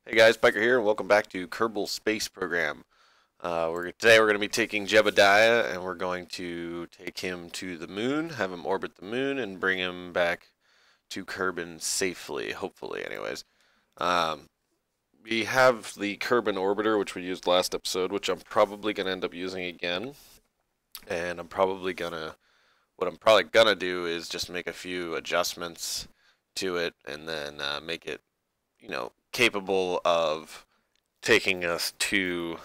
Hey guys, Pyker here, and welcome back to Kerbal Space Program. Today we're going to be taking Jebediah, and we're going to take him to the moon, have him orbit the moon, and bring him back to Kerbin safely, hopefully anyways. Um, we have the Kerbin orbiter, which we used last episode, which I'm probably going to end up using again. And what I'm probably going to do is just make a few adjustments to it, and then make it, capable of taking us to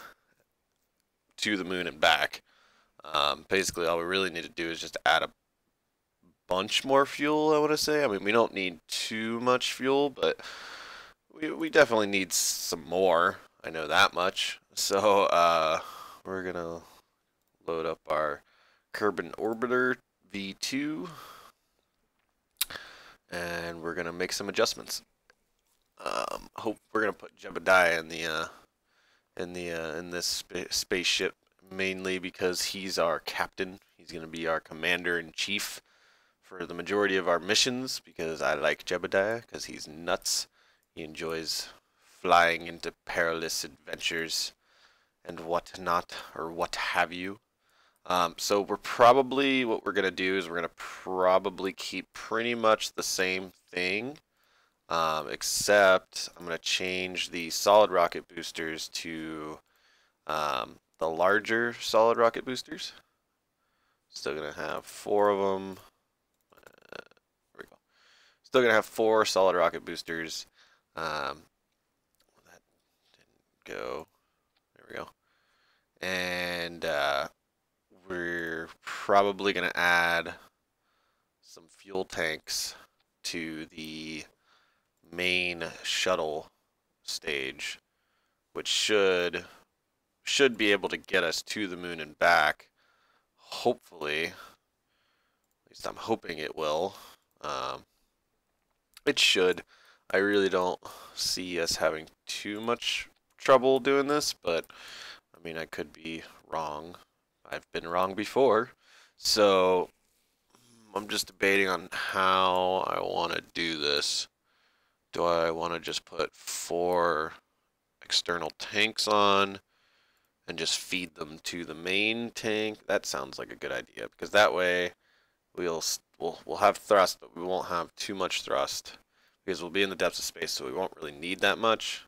the moon and back. Basically, all we really need to do is just add a bunch more fuel, I want to say. I mean, we don't need too much fuel, but we definitely need some more. I know that much. So we're going to load up our Kerbin Orbiter V2, and we're going to make some adjustments. Hope we're going to put Jebediah in this spaceship, mainly because he's our captain. He's going to be our commander in chief for the majority of our missions, because I like Jebediah because he's nuts. He enjoys flying into perilous adventures and whatnot, or what have you. So what we're going to do is we're going to probably keep pretty much the same thing. Except I'm going to change the solid rocket boosters to the larger solid rocket boosters. Still going to have four of them. There we go. Still going to have four solid rocket boosters. That didn't go. There we go. And we're probably going to add some fuel tanks to the main shuttle stage, which should be able to get us to the moon and back. Hopefully, at least I'm hoping it will. It should. I really don't see us having too much trouble doing this, but I mean, I could be wrong. I've been wrong before, so I'm just debating on how I want to do this. Do I want to just put four external tanks on and just feed them to the main tank? That sounds like a good idea, because that way we'll have thrust, but we won't have too much thrust, because we'll be in the depths of space, so we won't really need that much.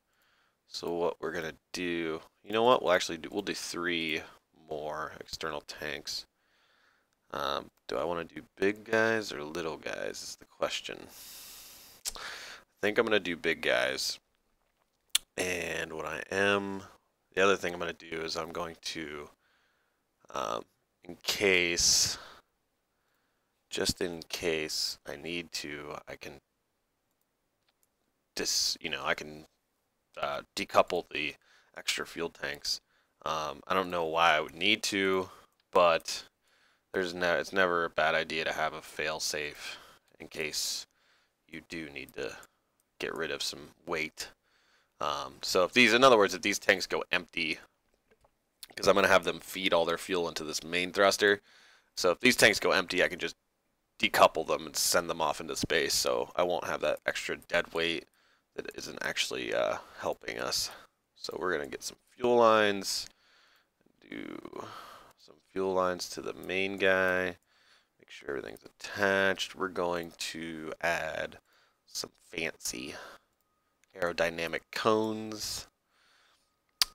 So what we're gonna do, you know what? We'll do three more external tanks. Do I want to do big guys or little guys is the question. I think I'm gonna do big guys. And the other thing I'm going to do is I'm going to, just in case I need to, I can decouple the extra fuel tanks. I don't know why I would need to, but it's never a bad idea to have a fail-safe in case you do need to get rid of some weight. So in other words, if these tanks go empty, because I'm going to have them feed all their fuel into this main thruster, so if these tanks go empty, I can just decouple them and send them off into space, so I won't have that extra dead weight that isn't actually helping us. So we're going to get some fuel lines, do some fuel lines to the main guy, make sure everything's attached. We're going to add some fancy aerodynamic cones,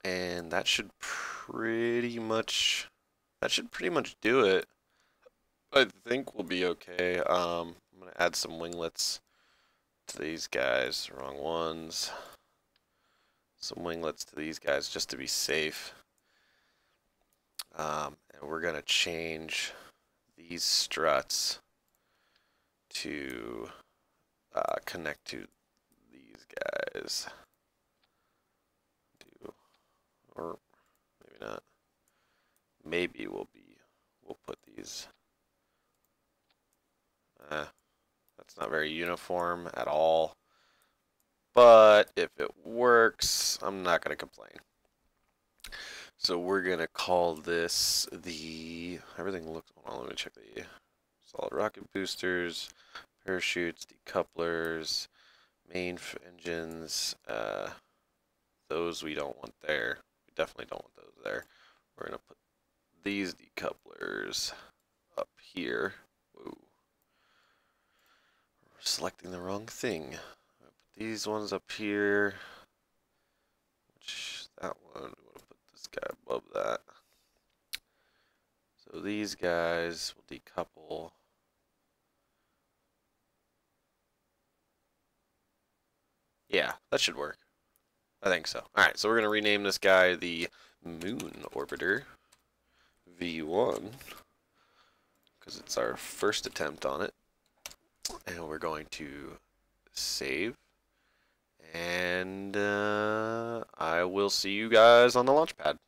and that should pretty much do it. I think we'll be okay. I'm gonna add some winglets to these guys. Wrong ones. Some winglets to these guys just to be safe. And we're gonna change these struts to connect to these guys. Or maybe not. Maybe we'll put these. That's not very uniform at all. But if it works, I'm not going to complain. So we're going to call this everything looks, hold on, let me check the solid rocket boosters, parachutes, decouplers, main engines, those we don't want there. We definitely don't want those there. We're going to put these decouplers up here. Whoa. We're selecting the wrong thing. Put these ones up here. Which, that one, we want to put this guy above that. So these guys will decouple. Yeah, that should work. I think so. Alright, so we're going to rename this guy the Moon Orbiter V1 because it's our first attempt on it. And we're going to save. And I will see you guys on the launch pad.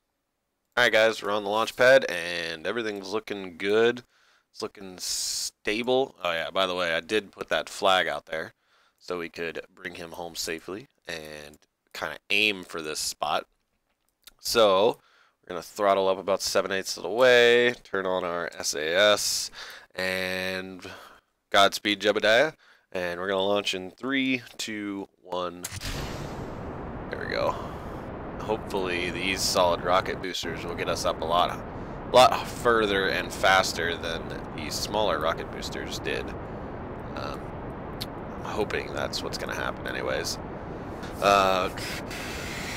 Alright guys, we're on the launch pad and everything's looking good. It's looking stable. Oh yeah, by the way, I did put that flag out there so we could bring him home safely and kind of aim for this spot. So we're going to throttle up about 7/8 of the way, turn on our SAS, and Godspeed Jebediah. And we're going to launch in 3, 2, 1. There we go. Hopefully these solid rocket boosters will get us up a lot further and faster than these smaller rocket boosters did. I'm hoping that's what's going to happen anyways.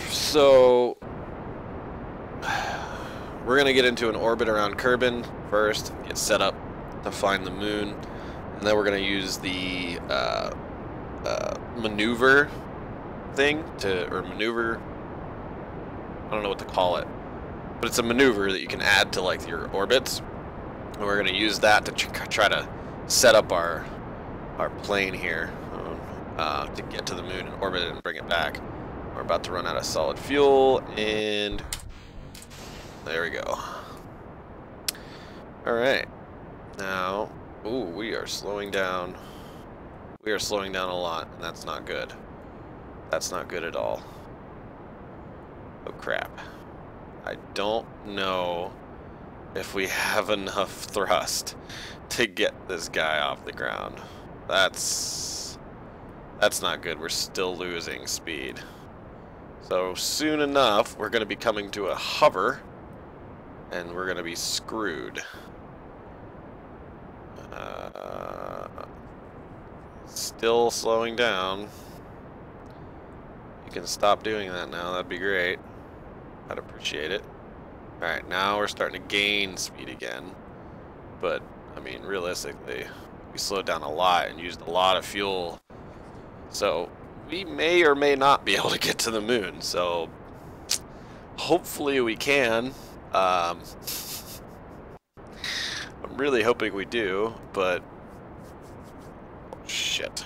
So we're going to get into an orbit around Kerbin first, get set up to find the moon, and then we're going to use the maneuver thing maneuver, I don't know what to call it, but it's a maneuver that you can add to like your orbits, and we're going to use that to try to set up our plane here to get to the moon and orbit it and bring it back. We're about to run out of solid fuel, and there we go. Alright. Now, ooh, we are slowing down. We are slowing down a lot, and that's not good. That's not good at all. Oh crap. I don't know if we have enough thrust to get this guy off the ground. That's not good. We're still losing speed. So soon enough, we're going to be coming to a hover, and we're going to be screwed. Still slowing down. You can stop doing that now. That'd be great. I'd appreciate it. Alright, now we're starting to gain speed again. But, I mean, realistically, we slowed down a lot and used a lot of fuel. So, we may or may not be able to get to the moon. So, hopefully we can. I'm really hoping we do, but shit.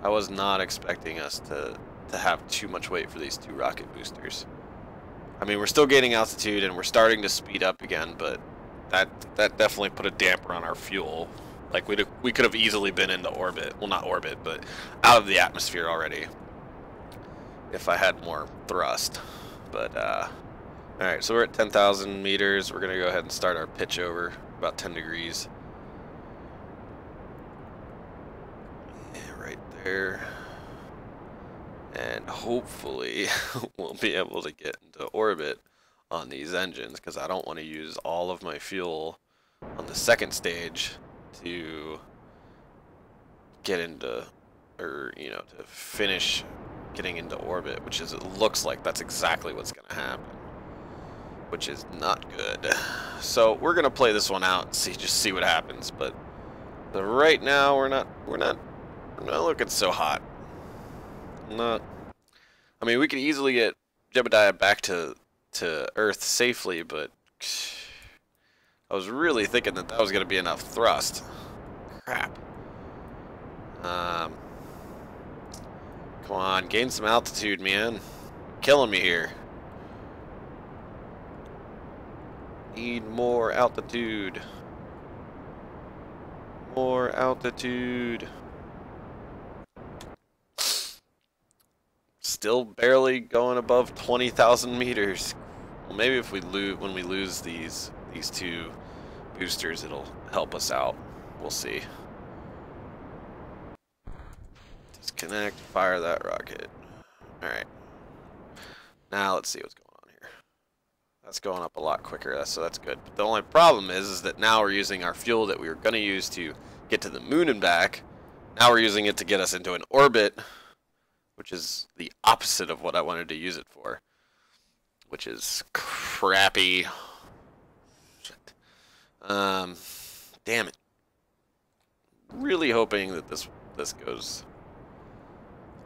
I was not expecting us to have too much weight for these two rocket boosters. I mean, we're still gaining altitude and we're starting to speed up again, but that definitely put a damper on our fuel. Like we could have easily been into orbit. Well, not orbit, but out of the atmosphere already if I had more thrust. But alright, so we're at 10,000 meters. We're going to go ahead and start our pitch over, about 10 degrees. Yeah, right there. And hopefully we'll be able to get into orbit on these engines, because I don't want to use all of my fuel on the second stage to get into, or, you know, to finish getting into orbit, which is, it looks like that's exactly what's going to happen, which is not good. So we're gonna play this one out and just see what happens. But right now we're not looking so hot. Not. I mean, we could easily get Jebediah back to Earth safely, but I was really thinking that was gonna be enough thrust. Crap. Come on, gain some altitude, man. You're killing me here. Need more altitude. More altitude. Still barely going above 20,000 meters. Well, maybe if when we lose these two boosters, it'll help us out. We'll see. Disconnect. Fire that rocket. All right. Now let's see what's going on here. That's going up a lot quicker, so that's good. But the only problem is that now we're using our fuel that we were going to use to get to the moon and back. Now we're using it to get us into an orbit, which is the opposite of what I wanted to use it for, which is crappy. Shit. Damn it. Really hoping that this goes.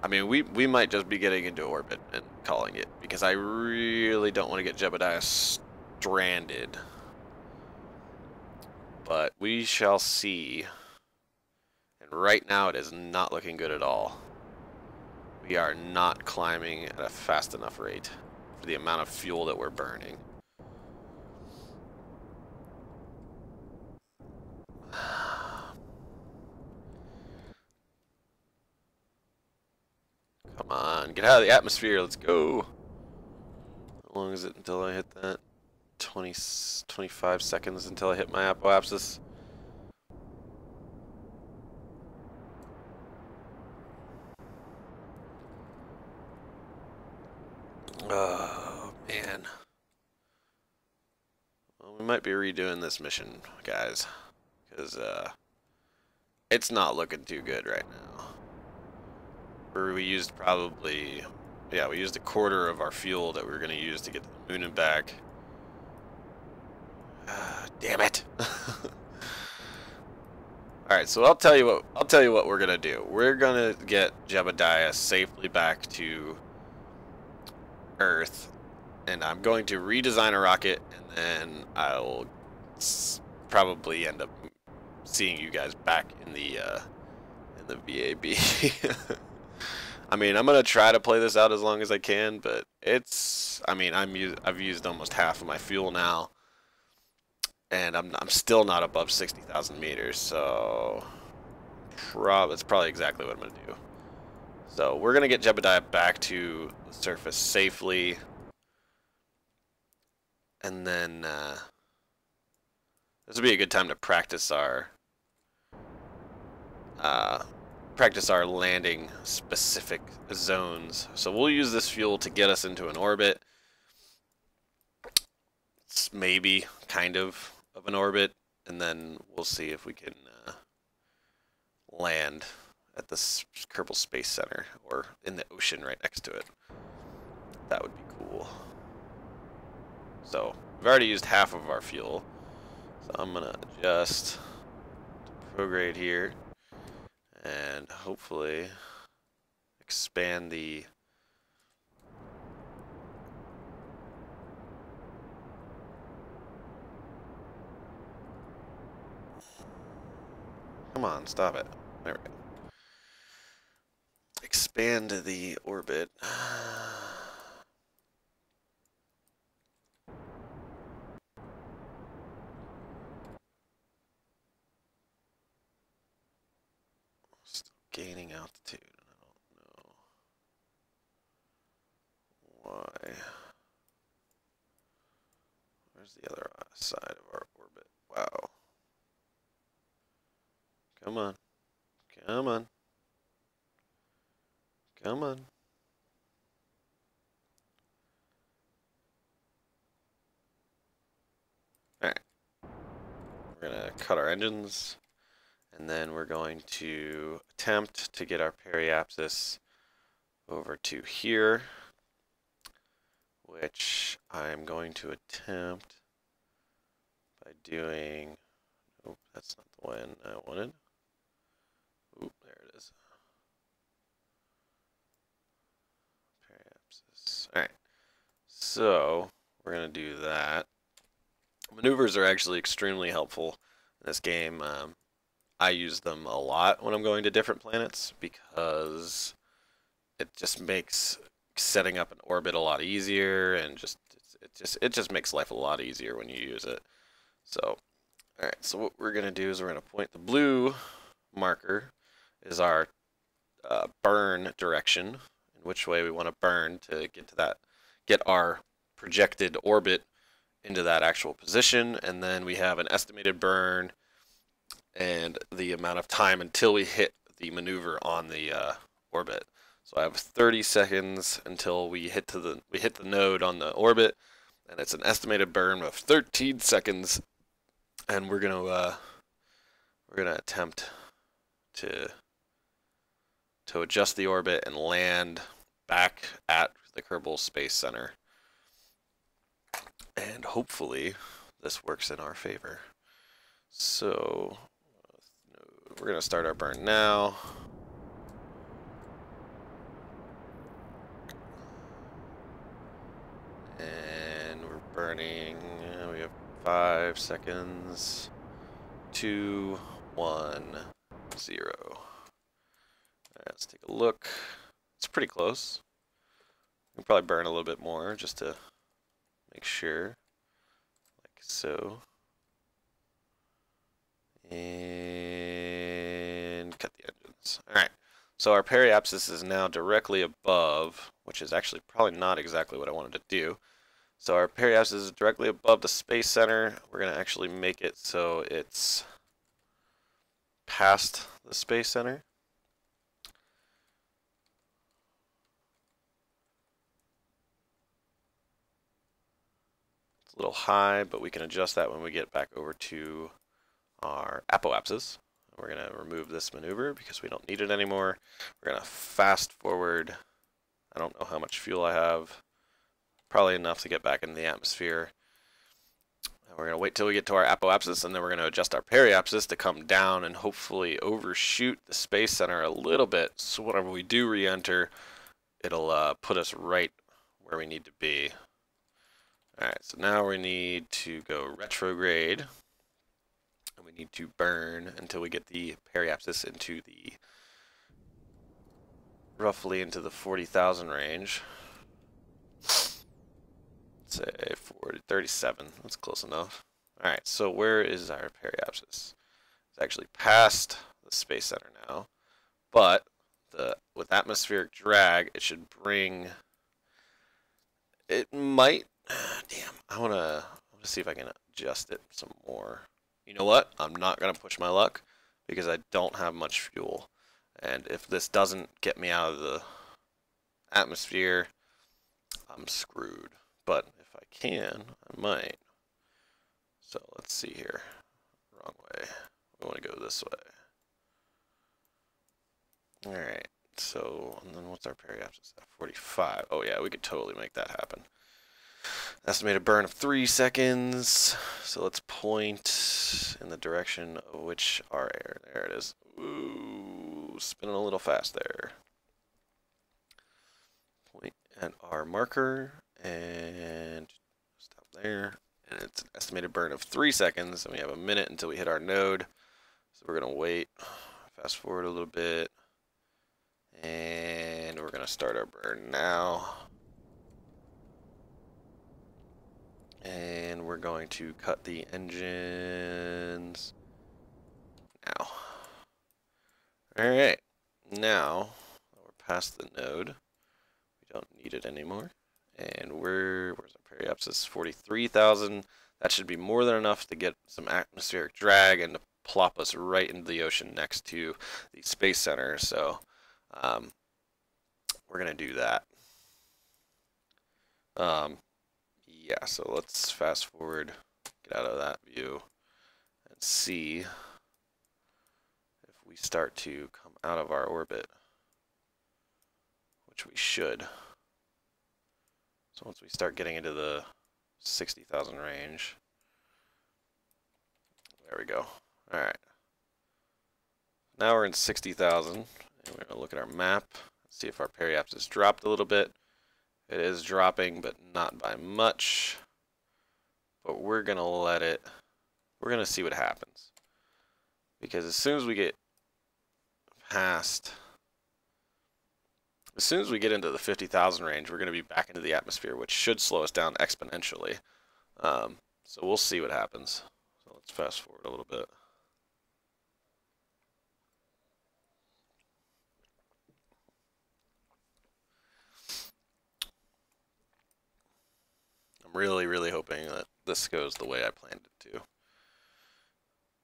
I mean, we might just be getting into orbit and calling it, because I really don't want to get Jebediah stranded. But we shall see. And right now it is not looking good at all. We are not climbing at a fast enough rate for the amount of fuel that we're burning. Come on, get out of the atmosphere, let's go. How long is it until I hit that? 25 seconds until I hit my apoapsis. Oh, man. Well, we might be redoing this mission, guys, because it's not looking too good right now. We used probably, yeah, we used a quarter of our fuel that we were going to use to get to the moon and back. Damn it! All right, so I'll tell you what we're gonna do. We're gonna get Jebediah safely back to Earth, and I'm going to redesign a rocket, and then I'll probably end up seeing you guys back in the VAB. I mean, I'm gonna try to play this out as long as I can, but it's, I mean, I've used almost half of my fuel now, and I'm still not above 60,000 meters, so it's probably exactly what I'm gonna do. So we're gonna get Jebediah back to the surface safely, and then this would be a good time to practice our landing specific zones. So we'll use this fuel to get us into an orbit. It's maybe kind of an orbit, and then we'll see if we can land at the Kerbal Space Center or in the ocean right next to it. That would be cool. So we've already used half of our fuel, so I'm gonna adjust to prograde here and hopefully expand the come on, stop it. There we go. Expand the orbit. Still gaining altitude. I don't know why. Where's the other side of our orbit? Wow. Come on. Come on. Come on. Alright. We're going to cut our engines, and then we're going to attempt to get our periapsis over to here, which I'm going to attempt by doing, oh, that's not the one I wanted. Oop, there it is. Periapsis. Alright, so we're going to do that. Maneuvers are actually extremely helpful in this game. I use them a lot when I'm going to different planets because it just makes setting up an orbit a lot easier, and it just makes life a lot easier when you use it. So, all right. So what we're gonna do is we're gonna point the blue marker is our burn direction, in which way we want to burn to get to that, get our projected orbit into that actual position, and then we have an estimated burn and the amount of time until we hit the maneuver on the orbit. So I have 30 seconds until we hit the node on the orbit, and it's an estimated burn of 13 seconds, and we're gonna attempt to adjust the orbit and land back at the Kerbal Space Center. And hopefully this works in our favor. So we're going to start our burn now. And we're burning, we have 5 seconds, 2, 1, 0. All right, let's take a look. It's pretty close. We can probably burn a little bit more just to make sure, like so. And cut the engines. All right, so our periapsis is now directly above, which is actually probably not exactly what I wanted to do. So our periapsis is directly above the Space Center. We're going to actually make it so it's past the Space Center. It's a little high, but we can adjust that when we get back over to our apoapsis. We're going to remove this maneuver because we don't need it anymore. We're going to fast forward. I don't know how much fuel I have. Probably enough to get back into the atmosphere. And we're going to wait till we get to our apoapsis, and then we're going to adjust our periapsis to come down and hopefully overshoot the Space Center a little bit. So whenever we do re-enter, it'll put us right where we need to be. Alright, so now we need to go retrograde. And we need to burn until we get the periapsis into the roughly into the 40,000 range. Say 37. That's close enough. All right, so where is our periapsis? It's actually past the Space Center now, but with atmospheric drag, it should bring. It might. Damn, I wanna see if I can adjust it some more. You know what? I'm not gonna push my luck because I don't have much fuel, and if this doesn't get me out of the atmosphere, I'm screwed. But if I can, I might. So let's see here. Wrong way. We want to go this way. Alright, so, and then what's our periapsis at? 45. Oh yeah, we could totally make that happen. Estimated burn of 3 seconds. So let's point in the direction of which our air. There it is. Ooh, spinning a little fast there. Point at our marker. And stop there, and it's an estimated burn of 3 seconds, and we have a minute until we hit our node. So we're going to wait, fast forward a little bit, and we're going to start our burn now. And we're going to cut the engines now. Alright, now that we're past the node, we don't need it anymore. And where's our periapsis? 43,000. That should be more than enough to get some atmospheric drag and to plop us right into the ocean next to the Space Center. So we're going to do that. Yeah, so let's fast forward, get out of that view, and see if we start to come out of our orbit, which we should. So once we start getting into the 60,000 range, there we go. All right. Now we're in 60,000, and we're going to look at our map, see if our periapsis dropped a little bit. It is dropping, but not by much. But we're going to let it, we're going to see what happens. Because as soon as we get past, as soon as we get into the 50,000 range, we're going to be back into the atmosphere, which should slow us down exponentially. So we'll see what happens. So let's fast forward a little bit. I'm really hoping that this goes the way I planned it to.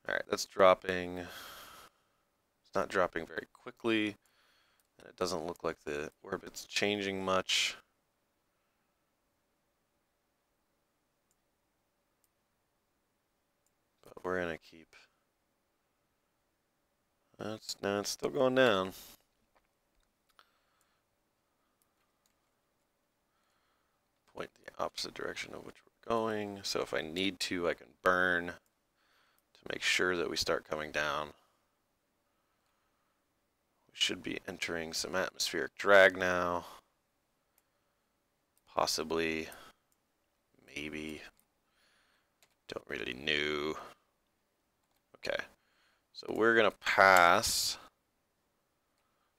Alright, that's dropping. It's not dropping very quickly. And it doesn't look like the orbit's changing much. But we're going to keep... No, it's still going down. Point the opposite direction of which we're going. So if I need to, I can burn to make sure that we start coming down. We should be entering some atmospheric drag now. Possibly. Maybe. Don't really know. Okay. So we're going to pass.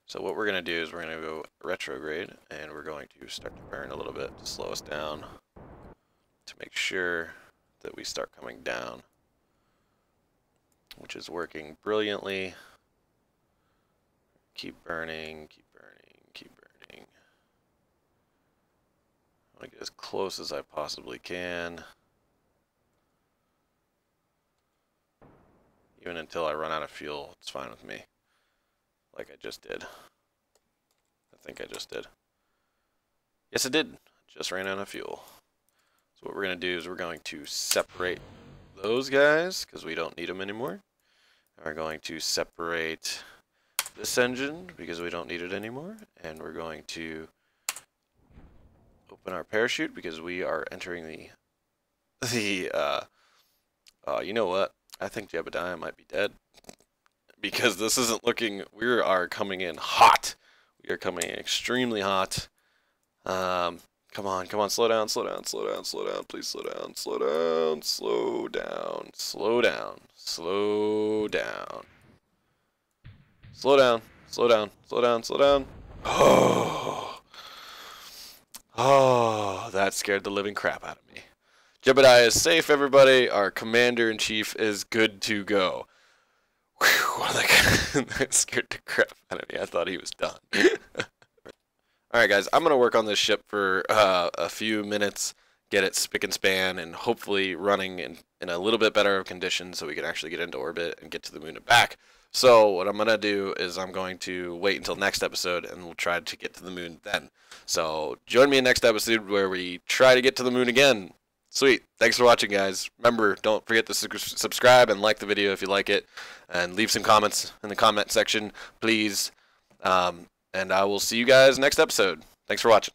So what we're going to do is we're going to go retrograde, and we're going to start to burn a little bit to slow us down to make sure that we start coming down, which is working brilliantly. Keep burning, keep burning, keep burning. I want to get as close as I possibly can. Even until I run out of fuel, it's fine with me. Like I just did. I think I just did. Yes, I did. Just ran out of fuel. So what we're going to do is we're going to separate those guys, because we don't need them anymore. And we're going to separate this engine, because we don't need it anymore. And we're going to open our parachute, because we are entering you know what? I think Jebediah might be dead. Because this isn't looking, we are coming in hot. We are coming in extremely hot. Come on, slow down, slow down, slow down, slow down, please slow down, slow down, slow down, slow down, slow down. Slow down, slow down, slow down, slow down. Oh, that scared the living crap out of me. Jebediah is safe, everybody. Our commander-in-chief is good to go. Whew, that scared the crap out of me. I thought he was done. Alright guys, I'm going to work on this ship for a few minutes, get it spick and span, and hopefully running in a little bit better of conditions so we can actually get into orbit and get to the moon and back. So what I'm going to do is I'm going to wait until next episode, and we'll try to get to the moon then. So join me in next episode where we try to get to the moon again. Sweet. Thanks for watching, guys. Remember, don't forget to subscribe and like the video if you like it, and leave some comments in the comment section, please. And I will see you guys next episode. Thanks for watching.